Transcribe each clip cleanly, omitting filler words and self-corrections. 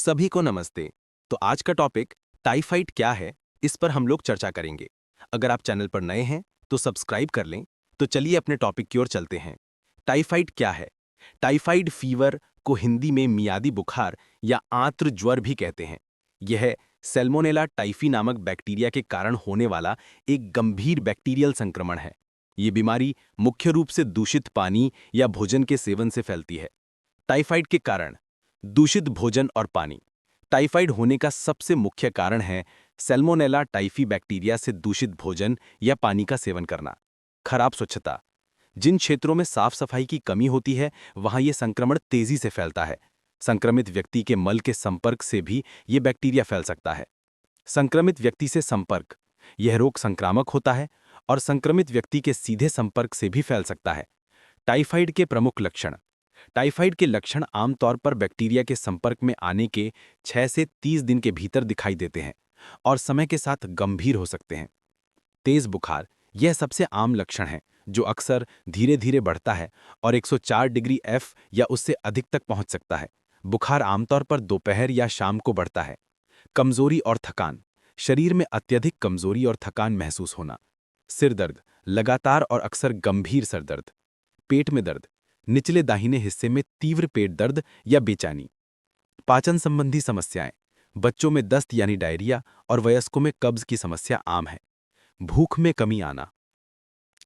सभी को नमस्ते। तो आज का टॉपिक टाइफाइड क्या है, इस पर हम लोग चर्चा करेंगे। अगर आप चैनल पर नए हैं तो सब्सक्राइब कर लें। तो चलिए अपने टॉपिक की ओर चलते हैं। टाइफाइड क्या है? टाइफाइड फीवर को हिंदी में मियादी बुखार या आंत्र ज्वर भी कहते हैं। यह सैल्मोनेला टाइफी नामक बैक्टीरिया के कारण होने वाला एक गंभीर बैक्टीरियल संक्रमण है। ये बीमारी मुख्य रूप से दूषित पानी या भोजन के सेवन से फैलती है। टाइफाइड के कारण दूषित भोजन और पानी। टाइफाइड होने का सबसे मुख्य कारण है सैल्मोनेला टाइफी बैक्टीरिया से दूषित भोजन या पानी का सेवन करना। खराब स्वच्छता। जिन क्षेत्रों में साफ सफाई की कमी होती है वहां यह संक्रमण तेजी से फैलता है। संक्रमित व्यक्ति के मल के संपर्क से भी ये बैक्टीरिया फैल सकता है। संक्रमित व्यक्ति से संपर्क। यह रोग संक्रामक होता है और संक्रमित व्यक्ति के सीधे संपर्क से भी फैल सकता है। टाइफाइड के प्रमुख लक्षण। टाइफाइड के लक्षण आमतौर पर बैक्टीरिया के संपर्क में आने के 6 से 30 दिन के भीतर दिखाई देते हैं और समय के साथ गंभीर हो सकते हैं। तेज बुखार, यह सबसे आम लक्षण है जो अक्सर धीरे धीरे बढ़ता है और 104 डिग्री F या उससे अधिक तक पहुंच सकता है। बुखार आमतौर पर दोपहर या शाम को बढ़ता है। कमजोरी और थकान, शरीर में अत्यधिक कमजोरी और थकान महसूस होना। सिर दर्द, लगातार और अक्सर गंभीर सर दर्द। पेट में दर्द, निचले दाहिने हिस्से में तीव्र पेट दर्द या बेचैनी। पाचन संबंधी समस्याएं, बच्चों में दस्त यानी डायरिया और वयस्कों में कब्ज की समस्या आम है। भूख में कमी आना,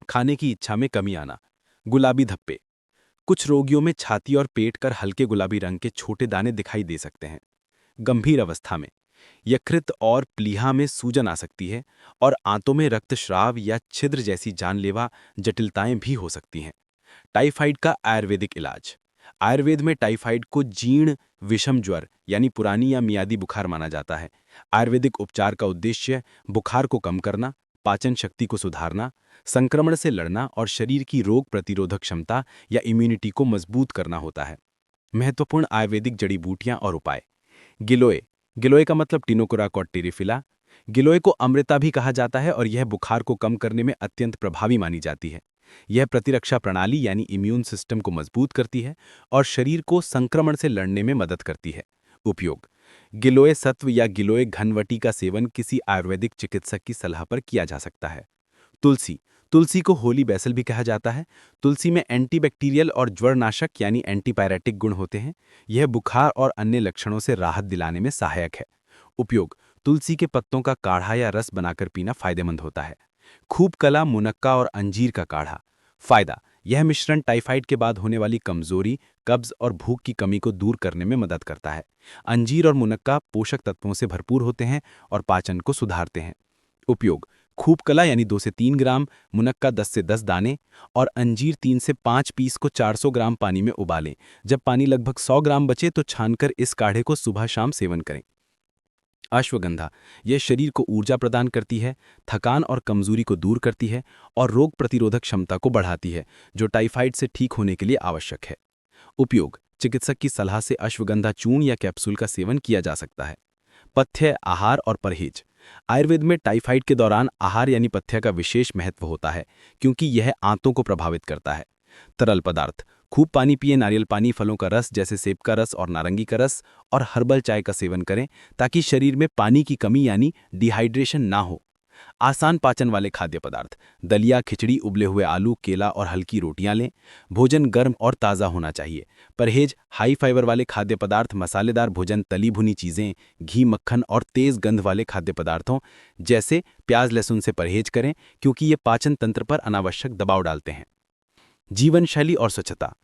खाने की इच्छा में कमी आना। गुलाबी धब्बे, कुछ रोगियों में छाती और पेट कर हल्के गुलाबी रंग के छोटे दाने दिखाई दे सकते हैं। गंभीर अवस्था में यकृत और प्लीहा में सूजन आ सकती है और आंतों में रक्तस्राव या छिद्र जैसी जानलेवा जटिलताएं भी हो सकती हैं। टाइफाइड का आयुर्वेदिक इलाज। आयुर्वेद में टाइफाइड को जीर्ण विषम ज्वर यानी पुरानी या मियादी बुखार माना जाता है। आयुर्वेदिक उपचार का उद्देश्य बुखार को कम करना, पाचन शक्ति को सुधारना, संक्रमण से लड़ना और शरीर की रोग प्रतिरोधक क्षमता या इम्यूनिटी को मजबूत करना होता है। महत्वपूर्ण आयुर्वेदिक जड़ी बूटियां और उपाय। गिलोय। गिलोय का मतलब टिनोकोराकॉट टेरिफिला। गिलोय को अमृता भी कहा जाता है और यह बुखार को कम करने में अत्यंत प्रभावी मानी जाती है। यह प्रतिरक्षा प्रणाली यानी इम्यून सिस्टम को मजबूत करती है और शरीर को संक्रमण से लड़ने में मदद करती है। उपयोग। गिलोय सत्व या गिलोय घनवटी का सेवन किसी आयुर्वेदिक चिकित्सक की सलाह पर किया जा सकता है। तुलसी। तुलसी को होली बैसल भी कहा जाता है। तुलसी में एंटीबैक्टीरियल और ज्वरनाशक यानी एंटीपायरेटिक गुण होते हैं। यह बुखार और अन्य लक्षणों से राहत दिलाने में सहायक है। उपयोग। तुलसी के पत्तों का काढ़ा या रस बनाकर पीना फायदेमंद होता है। खूब कला, मुनक्का और अंजीर का काढ़ा। फायदा। यह मिश्रण टाइफाइड के बाद होने वाली कमजोरी, कब्ज और भूख की कमी को दूर करने में मदद करता है। अंजीर और मुनक्का पोषक तत्वों से भरपूर होते हैं और पाचन को सुधारते हैं। उपयोग। खूब कला यानी 2 से 3 ग्राम, मुनक्का 10 से 10 दाने और अंजीर 3 से 5 पीस को 400 ग्राम पानी में उबालें। जब पानी लगभग 100 ग्राम बचे तो छानकर इस काढ़े को सुबह शाम सेवन करें। अश्वगंधा। यह शरीर को ऊर्जा प्रदान करती है, थकान और कमजोरी को दूर करती है और रोग प्रतिरोधक क्षमता को बढ़ाती है, जो टाइफाइड से ठीक होने के लिए आवश्यक है। उपयोग। चिकित्सक की सलाह से अश्वगंधा चूर्ण या कैप्सूल का सेवन किया जा सकता है। पथ्य, आहार और परहेज। आयुर्वेद में टाइफाइड के दौरान आहार यानी पथ्य का विशेष महत्व होता है क्योंकि यह आंतों को प्रभावित करता है। तरल पदार्थ। खूब पानी पिए, नारियल पानी, फलों का रस जैसे सेब का रस और नारंगी का रस और हर्बल चाय का सेवन करें ताकि शरीर में पानी की कमी यानी डिहाइड्रेशन ना हो। आसान पाचन वाले खाद्य पदार्थ। दलिया, खिचड़ी, उबले हुए आलू, केला और हल्की रोटियां लें। भोजन गर्म और ताज़ा होना चाहिए। परहेज। हाई फाइबर वाले खाद्य पदार्थ, मसालेदार भोजन, तली भुनी चीज़ें, घी, मक्खन और तेज़ गंध वाले खाद्य पदार्थों जैसे प्याज लहसुन से परहेज करें क्योंकि ये पाचन तंत्र पर अनावश्यक दबाव डालते हैं। जीवन शैली और स्वच्छता।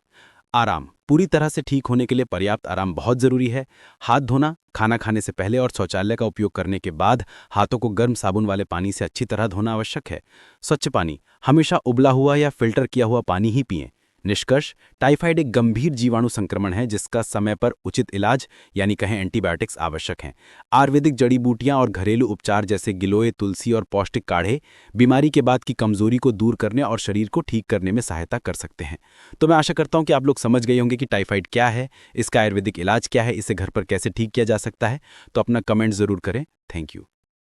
आराम। पूरी तरह से ठीक होने के लिए पर्याप्त आराम बहुत जरूरी है। हाथ धोना, खाना खाने से पहले और शौचालय का उपयोग करने के बाद हाथों को गर्म साबुन वाले पानी से अच्छी तरह धोना आवश्यक है। स्वच्छ पानी। हमेशा उबला हुआ या फिल्टर किया हुआ पानी ही पिएं। निष्कर्ष। टाइफाइड एक गंभीर जीवाणु संक्रमण है जिसका समय पर उचित इलाज यानी कहें एंटीबायोटिक्स आवश्यक हैं। आयुर्वेदिक जड़ी बूटियां और घरेलू उपचार जैसे गिलोय, तुलसी और पौष्टिक काढ़े बीमारी के बाद की कमजोरी को दूर करने और शरीर को ठीक करने में सहायता कर सकते हैं। तो मैं आशा करता हूं कि आप लोग समझ गए होंगे कि टाइफाइड क्या है, इसका आयुर्वेदिक इलाज क्या है, इसे घर पर कैसे ठीक किया जा सकता है। तो अपना कमेंट जरूर करें। Thank you.